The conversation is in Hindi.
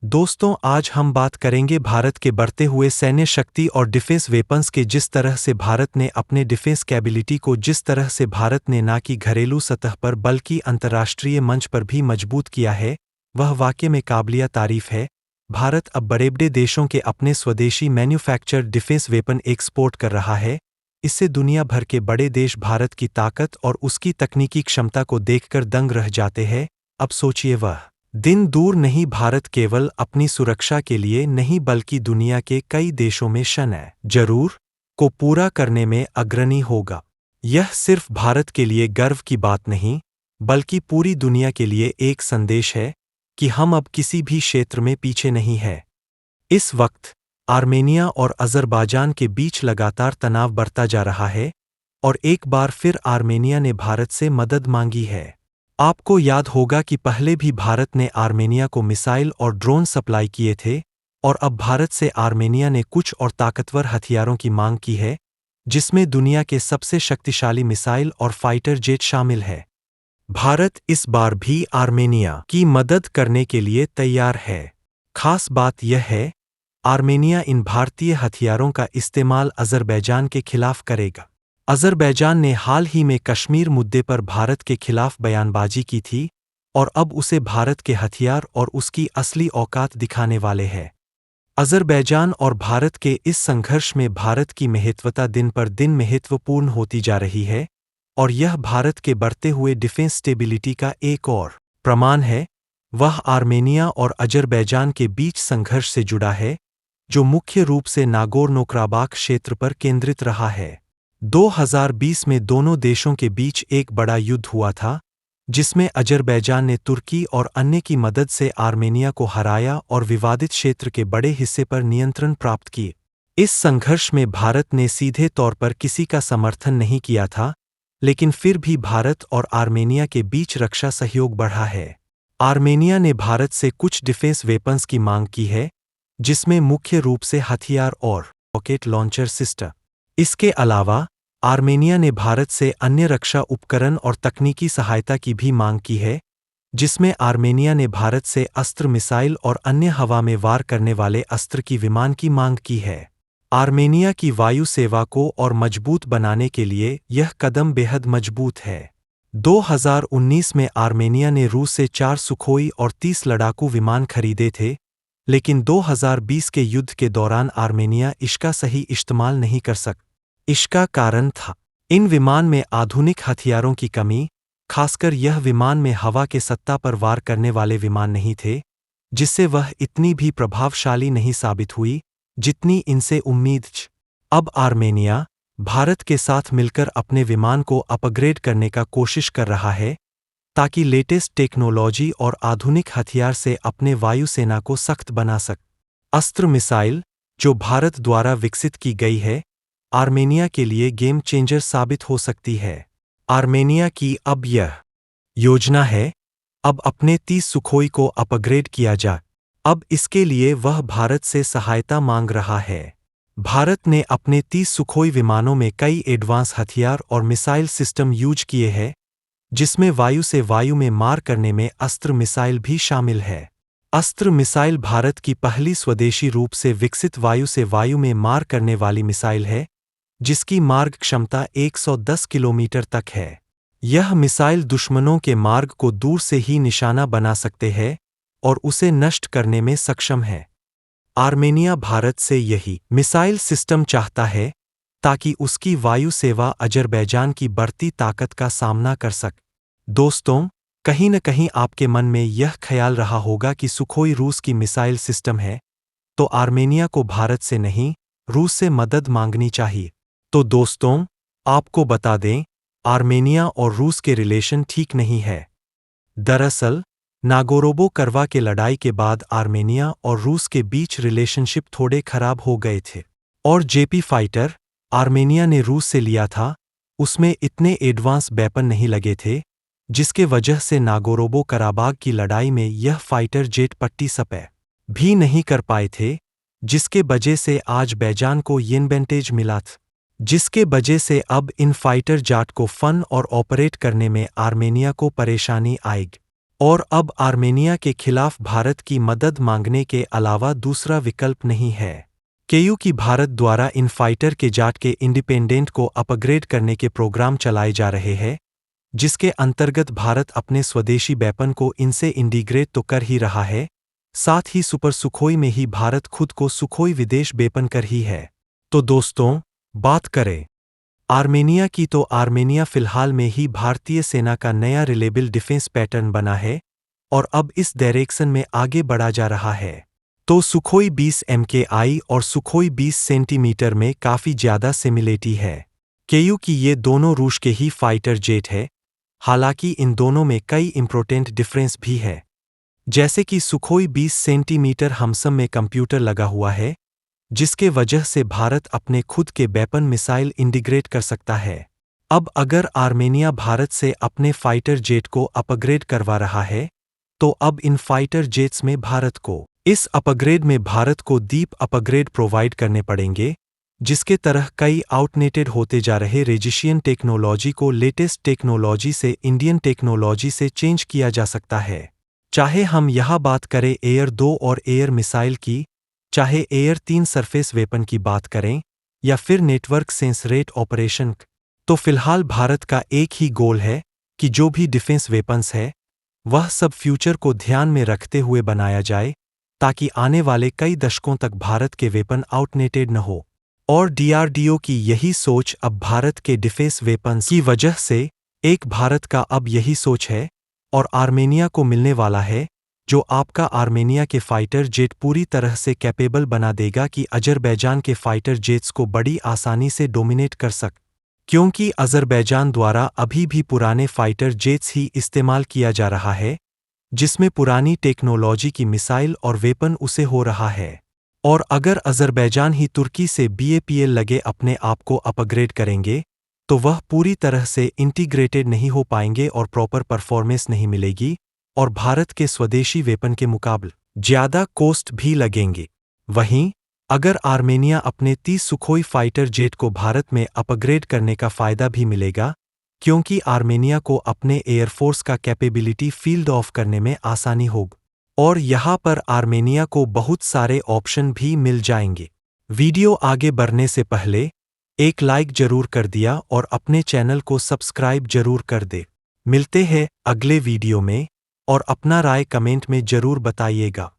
दोस्तों, आज हम बात करेंगे भारत के बढ़ते हुए सैन्य शक्ति और डिफेंस वेपन्स के। जिस तरह से भारत ने अपने डिफेंस कैपेबिलिटी को जिस तरह से भारत ने ना कि घरेलू सतह पर बल्कि अंतर्राष्ट्रीय मंच पर भी मजबूत किया है, वह वाकई में काबिलिया तारीफ है। भारत अब बड़े-बड़े देशों के अपने स्वदेशी मैन्युफैक्चर्ड डिफेंस वेपन एक्सपोर्ट कर रहा है। इससे दुनिया भर के बड़े देश भारत की ताकत और उसकी तकनीकी क्षमता को देखकर दंग रह जाते हैं। अब सोचिए, वह दिन दूर नहीं, भारत केवल अपनी सुरक्षा के लिए नहीं बल्कि दुनिया के कई देशों में सैन्य जरूरत को पूरा करने में अग्रणी होगा। यह सिर्फ भारत के लिए गर्व की बात नहीं, बल्कि पूरी दुनिया के लिए एक संदेश है कि हम अब किसी भी क्षेत्र में पीछे नहीं हैं। इस वक्त आर्मेनिया और अज़रबैजान के बीच लगातार तनाव बढ़ता जा रहा है और एक बार फिर आर्मेनिया ने भारत से मदद मांगी है। आपको याद होगा कि पहले भी भारत ने आर्मेनिया को मिसाइल और ड्रोन सप्लाई किए थे और अब भारत से आर्मेनिया ने कुछ और ताकतवर हथियारों की मांग की है, जिसमें दुनिया के सबसे शक्तिशाली मिसाइल और फाइटर जेट शामिल है। भारत इस बार भी आर्मेनिया की मदद करने के लिए तैयार है। खास बात यह है, आर्मेनिया इन भारतीय हथियारों का इस्तेमाल अज़रबैजान के खिलाफ करेगा। अज़रबैजान ने हाल ही में कश्मीर मुद्दे पर भारत के खिलाफ बयानबाजी की थी और अब उसे भारत के हथियार और उसकी असली औकात दिखाने वाले हैं। अज़रबैजान और भारत के इस संघर्ष में भारत की महत्वता दिन पर दिन महत्वपूर्ण होती जा रही है और यह भारत के बढ़ते हुए डिफेंस स्टेबिलिटी का एक और प्रमाण है। वह आर्मेनिया और अज़रबैजान के बीच संघर्ष से जुड़ा है, जो मुख्य रूप से नागोर्नो-कराबाख क्षेत्र पर केंद्रित रहा है। 2020 में दोनों देशों के बीच एक बड़ा युद्ध हुआ था, जिसमें अज़रबैजान ने तुर्की और अन्य की मदद से आर्मेनिया को हराया और विवादित क्षेत्र के बड़े हिस्से पर नियंत्रण प्राप्त किए। इस संघर्ष में भारत ने सीधे तौर पर किसी का समर्थन नहीं किया था, लेकिन फिर भी भारत और आर्मेनिया के बीच रक्षा सहयोग बढ़ा है। आर्मेनिया ने भारत से कुछ डिफेंस वेपन्स की मांग की है, जिसमें मुख्य रूप से हथियार और रॉकेट लॉन्चर सिस्टम। इसके अलावा आर्मेनिया ने भारत से अन्य रक्षा उपकरण और तकनीकी सहायता की भी मांग की है, जिसमें आर्मेनिया ने भारत से अस्त्र, मिसाइल और अन्य हवा में वार करने वाले अस्त्र की विमान की मांग की है। आर्मेनिया की वायु सेवा को और मजबूत बनाने के लिए यह कदम बेहद मजबूत है। 2019 में आर्मेनिया ने रूस से 4 सुखोई और 30 लड़ाकू विमान खरीदे थे, लेकिन 2020 के युद्ध के दौरान आर्मेनिया इसका सही इस्तेमाल नहीं कर सका। इसका कारण था इन विमान में आधुनिक हथियारों की कमी, खासकर यह विमान में हवा के सत्ता पर वार करने वाले विमान नहीं थे, जिससे वह इतनी भी प्रभावशाली नहीं साबित हुई जितनी इनसे उम्मीद थी। अब आर्मेनिया भारत के साथ मिलकर अपने विमान को अपग्रेड करने का कोशिश कर रहा है, ताकि लेटेस्ट टेक्नोलॉजी और आधुनिक हथियार से अपने वायुसेना को सख्त बना सके। अस्त्र मिसाइल, जो भारत द्वारा विकसित की गई है, आर्मेनिया के लिए गेम चेंजर साबित हो सकती है। आर्मेनिया की अब यह योजना है, अब अपने 30 सुखोई को अपग्रेड किया जाए। अब इसके लिए वह भारत से सहायता मांग रहा है। भारत ने अपने 30 सुखोई विमानों में कई एडवांस हथियार और मिसाइल सिस्टम यूज किए हैं, जिसमें वायु से वायु में मार करने में अस्त्र मिसाइल भी शामिल है। अस्त्र मिसाइल भारत की पहली स्वदेशी रूप से विकसित वायु से वायु में मार करने वाली मिसाइल है, जिसकी मार्ग क्षमता 110 किलोमीटर तक है। यह मिसाइल दुश्मनों के मार्ग को दूर से ही निशाना बना सकते हैं और उसे नष्ट करने में सक्षम है। आर्मेनिया भारत से यही मिसाइल सिस्टम चाहता है, ताकि उसकी वायु सेवा अज़रबैजान की बढ़ती ताकत का सामना कर सके। दोस्तों, कहीं न कहीं आपके मन में यह ख्याल रहा होगा कि सुखोई रूस की मिसाइल सिस्टम है, तो आर्मेनिया को भारत से नहीं, रूस से मदद मांगनी चाहिए। तो दोस्तों, आपको बता दें, आर्मेनिया और रूस के रिलेशन ठीक नहीं है। दरअसल, नागोरोबो-करवा के लड़ाई के बाद आर्मेनिया और रूस के बीच रिलेशनशिप थोड़े खराब हो गए थे और जेपी फाइटर आर्मेनिया ने रूस से लिया था, उसमें इतने एडवांस वेपन नहीं लगे थे, जिसके वजह से नागोरोबो-कराबाख की लड़ाई में यह फाइटर जेट पट्टी सपै भी नहीं कर पाए थे, जिसके वजह से आज बैजान को एडवांटेज मिला था, जिसके वजह से अब इन फाइटर जेट को फन और ऑपरेट करने में आर्मेनिया को परेशानी आएगी। और अब आर्मेनिया के खिलाफ भारत की मदद मांगने के अलावा दूसरा विकल्प नहीं है। क्योंकि भारत द्वारा इन फाइटर के जाट के इंडिपेंडेंट को अपग्रेड करने के प्रोग्राम चलाए जा रहे हैं, जिसके अंतर्गत भारत अपने स्वदेशी वेपन को इनसे इंटीग्रेट तो कर ही रहा है, साथ ही सुपर सुखोई में ही भारत खुद को सुखोई विदेश वेपन कर ही है। तो दोस्तों, बात करें आर्मेनिया की, तो आर्मेनिया फिलहाल में ही भारतीय सेना का नया रिलेबल डिफेंस पैटर्न बना है और अब इस डायरेक्शन में आगे बढ़ा जा रहा है। तो सुखोई 20 MKI और सुखोई 20 सेंटीमीटर में काफ़ी ज़्यादा सिमिलरिटी है, क्योंकि ये दोनों रूस के ही फाइटर जेट है। हालांकि इन दोनों में कई इंपॉर्टेंट डिफरेंस भी है, जैसे कि सुखोई 20 सेंटीमीटर हमसम में कंप्यूटर लगा हुआ है, जिसके वजह से भारत अपने खुद के वेपन मिसाइल इंटीग्रेट कर सकता है। अब अगर आर्मेनिया भारत से अपने फाइटर जेट को अपग्रेड करवा रहा है, तो अब इन फाइटर जेट्स में भारत को इस अपग्रेड में भारत को डीप अपग्रेड प्रोवाइड करने पड़ेंगे, जिसके तरह कई आउटडेटेड होते जा रहे रेजिशियन टेक्नोलॉजी को लेटेस्ट टेक्नोलॉजी से इंडियन टेक्नोलॉजी से चेंज किया जा सकता है। चाहे हम यहाँ बात करें एयर 2 और एयर मिसाइल की, चाहे एयर 3 सरफेस वेपन की बात करें, या फिर नेटवर्क सेंस रेट ऑपरेशन, तो फिलहाल भारत का एक ही गोल है कि जो भी डिफेंस वेपन्स है वह सब फ्यूचर को ध्यान में रखते हुए बनाया जाए, ताकि आने वाले कई दशकों तक भारत के वेपन आउटडेटेड न हो। और DRDO की यही सोच अब भारत के डिफेंस वेपन्स की वजह से एक भारत का अब यही सोच है और आर्मेनिया को मिलने वाला है, जो आपका आर्मेनिया के फाइटर जेट पूरी तरह से कैपेबल बना देगा कि अजरबैजान के फाइटर जेट्स को बड़ी आसानी से डोमिनेट कर सक, क्योंकि अजरबैजान द्वारा अभी भी पुराने फाइटर जेट्स ही इस्तेमाल किया जा रहा है, जिसमें पुरानी टेक्नोलॉजी की मिसाइल और वेपन उसे हो रहा है। और अगर अजरबैजान ही तुर्की से BAPL लगे अपने आप को अपग्रेड करेंगे, तो वह पूरी तरह से इंटीग्रेटेड नहीं हो पाएंगे और प्रॉपर परफॉर्मेंस नहीं मिलेगी, और भारत के स्वदेशी वेपन के मुकाबले ज़्यादा कॉस्ट भी लगेंगे। वहीं अगर आर्मेनिया अपने 30 सुखोई फाइटर जेट को भारत में अपग्रेड करने का फ़ायदा भी मिलेगा, क्योंकि आर्मेनिया को अपने एयरफोर्स का कैपेबिलिटी फील्ड ऑफ करने में आसानी होगी, और यहाँ पर आर्मेनिया को बहुत सारे ऑप्शन भी मिल जाएंगे। वीडियो आगे बढ़ने से पहले एक लाइक जरूर कर दिया और अपने चैनल को सब्सक्राइब जरूर कर दे। मिलते हैं अगले वीडियो में, और अपना राय कमेंट में जरूर बताइएगा।